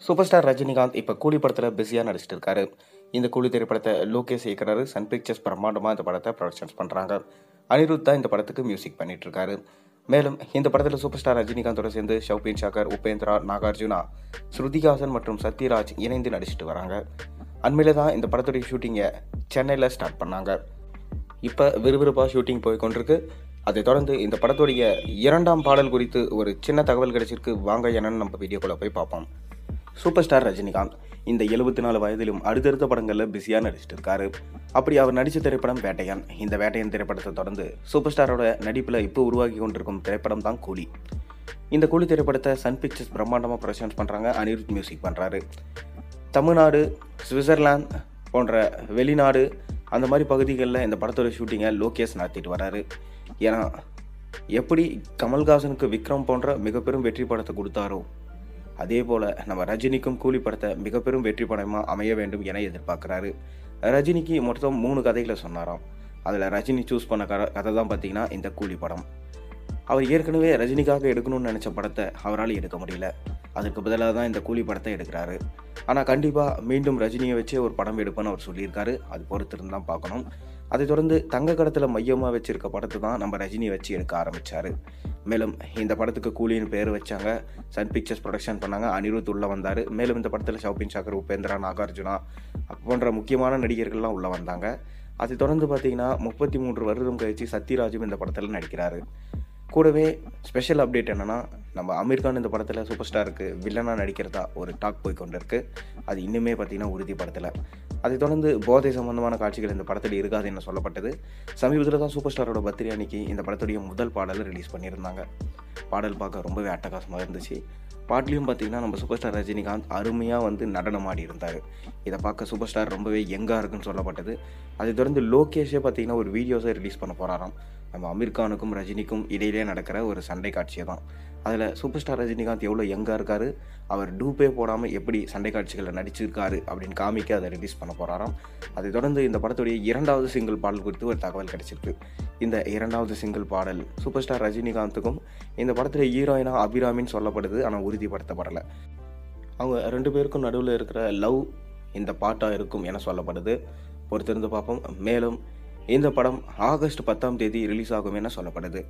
Super star Rajinikanth இப்போ கூலி படத்தில் பிஸியாக நடிச்சிட்டு இருக்காரு. இந்த கூலி திரைப்படத்தை லோகேஷ் இயக்குறாரு. சன் பிக்சர்ஸ் பிரம்மாண்டமாக இந்த படத்தை ப்ரொடக்ஷன்ஸ் பண்ணுறாங்க. அனிருத் தான் இந்த படத்துக்கு மியூசிக் பண்ணிட்டு இருக்காரு. மேலும் இந்த படத்தில் சூப்பர் ஸ்டார் ரஜினிகாந்தோட சேர்ந்து ஷௌபின் ஷாக்கர், உபேந்திரா, நாகார்ஜுனா, ஸ்ருதிஹாசன் மற்றும் சத்யராஜ் இணைந்து நடிச்சிட்டு வராங்க. அண்மையில தான் இந்த படத்துடைய ஷூட்டிங்கை சென்னையில் ஸ்டார்ட் பண்ணாங்க. இப்போ விறுவிறுப்பாக ஷூட்டிங் போய் கொண்டிருக்கு. அதைத் தொடர்ந்து இந்த படத்துடைய 2ஆம் பாடல் குறித்து ஒரு சின்ன தகவல் கிடைச்சிருக்கு. வாங்க என்னன்னு நம்ம வீடியோக்குள்ளே போய் பார்ப்போம். சூப்பர் ஸ்டார் ரஜினிகாந்த் இந்த 74 வயதிலும் அடுத்தடுத்த படங்களில் பிஸியாக நடிச்சிட்டு இருக்காரு. அப்படி அவர் நடித்த திரைப்படம் வேட்டையான். இந்த வேட்டையான் திரைப்படத்தை தொடர்ந்து சூப்பர் ஸ்டாரோட நடிப்பில் இப்போ உருவாகி கொண்டிருக்கும் திரைப்படம் தான் கூலி. இந்த கூலி திரைப்படத்தை சன் பிக்சர்ஸ் பிரம்மாண்டமாக ப்ரொடக்ஷன்ஸ் பண்ணுறாங்க. அனிருத் மியூசிக் பண்ணுறாரு. தமிழ்நாடு, சுவிட்சர்லாந்து போன்ற வெளிநாடு அந்த மாதிரி பகுதிகளில் இந்த படத்தோட ஷூட்டிங்கை லோகேஷ் நடத்திட்டு வராரு. ஏன்னா எப்படி கமல்ஹாசனுக்கு விக்ரம் போன்ற மிகப்பெரும் வெற்றி படத்தை கொடுத்தாரோ அதே போல் நம்ம ரஜினிக்கும் கூலி படத்தை மிகப்பெரும் வெற்றி படமாக அமைய வேண்டும் என எதிர்பார்க்குறாரு. ரஜினிக்கு மொத்தம் 3 கதைகளை சொன்னாராம். அதில் ரஜினி சூஸ் பண்ண கதை தான் பார்த்திங்கன்னா இந்த கூலி படம். அவர் ஏற்கனவே ரஜினிக்காக எடுக்கணும்னு நினச்ச படத்தை அவரால் எடுக்க முடியல. அதுக்கு பதிலாக தான் இந்த கூலி படத்தை எடுக்கிறாரு. ஆனால் கண்டிப்பாக மீண்டும் ரஜினியை வச்சே ஒரு படம் எடுப்பேன்னு அவர் சொல்லியிருக்காரு. அது பொறுத்திருந்து தான் பார்க்கணும். அதை தொடர்ந்து தங்க கடத்தில் மையமாக வச்சிருக்க படத்தை தான் நம்ம ரஜினியை வச்சு எடுக்க ஆரம்பித்தார். மேலும் இந்த படத்துக்கு கூலின்னு பேர் வச்சாங்க. சன் பிக்சர்ஸ் ப்ரொடக்ஷன் பண்ணாங்க. அனிருத் உள்ளே வந்தார். மேலும் இந்த படத்தில் ஷௌபின் ஷாக்கர், உபேந்திரா, நாகார்ஜுனா போன்ற முக்கியமான நடிகர்கள்லாம் உள்ளே வந்தாங்க. அதை தொடர்ந்து பார்த்திங்கன்னா 33 வருடம் கழித்து சத்யராஜும் இந்த படத்தில் நடிக்கிறாரு. கூடவே ஸ்பெஷல் அப்டேட் என்னென்னா, நம்ம அமீர் கான் இந்த படத்தில் சூப்பர் ஸ்டாருக்கு வில்லனாக நடிக்கிறதா ஒரு டாக் போய் கொண்டு இருக்கு. அது இன்னுமே பார்த்திங்கன்னா உறுதிப்படுத்தலை. அதை தொடர்ந்து போதை சம்பந்தமான காட்சிகள் இந்த படத்தில் இருக்காது என்ன சொல்லப்பட்டது. சமீபத்தில் தான் சூப்பர் ஸ்டாரோட பர்த்டே அன்னைக்கு இந்த படத்துடைய முதல் பாடலை ரிலீஸ் பண்ணியிருந்தாங்க. பாடல் பார்க்க ரொம்பவே அட்டகாசமாக இருந்துச்சு. பாட்லேயும் பார்த்திங்கன்னா நம்ம சூப்பர் ஸ்டார் ரஜினிகாந்த் அருமையாக நடனம் ஆடி இருந்தார். இதை பார்க்க சூப்பர் ஸ்டார் ரொம்பவே யங்காக இருக்குன்னு சொல்லப்பட்டது. அதை தொடர்ந்து லோகேஷே பார்த்திங்கன்னா ஒரு வீடியோஸை ரிலீஸ் பண்ண போகிறாராம். நம்ம அமீர் கானுக்கும் ரஜினிக்கும் இடையிலே நடக்கிற ஒரு சண்டை காட்சியை தான். அதில் சூப்பர் ஸ்டார் ரஜினிகாந்த் எவ்வளோ யங்காக இருக்கார், அவர் டூப்பே போடாமல் எப்படி சண்டை காட்சிகளில் நடிச்சிருக்காரு அப்படின்னு காமிக்க அதை ரிலீஸ் பண்ண போகிறாராம். அதை தொடர்ந்து இந்த படத்துடைய 2வது சிங்கிள் பாடல் குறித்து ஒரு தகவல் கிடைச்சிருக்கு. இந்த 2வது சிங்கிள் பாடல் சூப்பர் ஸ்டார் ரஜினிகாந்துக்கும் இந்த படத்தில் ஹீரோயினா அபிராமின்னு சொல்லப்படுது. ஆனால் உறுதிப்படுத்தப்படலை. அவங்க 2 பேருக்கும் நடுவில் இருக்கிற லவ் இந்த பாட்டாக இருக்கும் என சொல்லப்படுது. பொறுத்திருந்து பார்ப்போம். மேலும் இந்த படம் ஆகஸ்ட் 10ஆம் தேதி ரிலீஸ் ஆகும் என சொல்லப்படுது.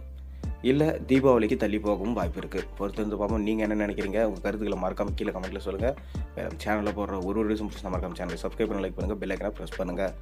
இல்லை தீபாவளிக்கு தள்ளி போகவும் வாய்ப்பு இருக்குது. பொறுத்திருந்து பார்ப்போம். நீங்கள் என்ன நினைக்கிறீங்க? உங்கள் கருத்துக்களை மறக்காமல் கீழே கமெண்ட்டில் சொல்லுங்கள். சேனலில் போடுற ஒரு வீடியோஸும் மறக்காம சேனலை சப்ஸ்கிரைப் பண்ணி லைக் பண்ணுங்கள். பெல் ஐக்கனை ப்ரெஸ் பண்ணுங்கள்.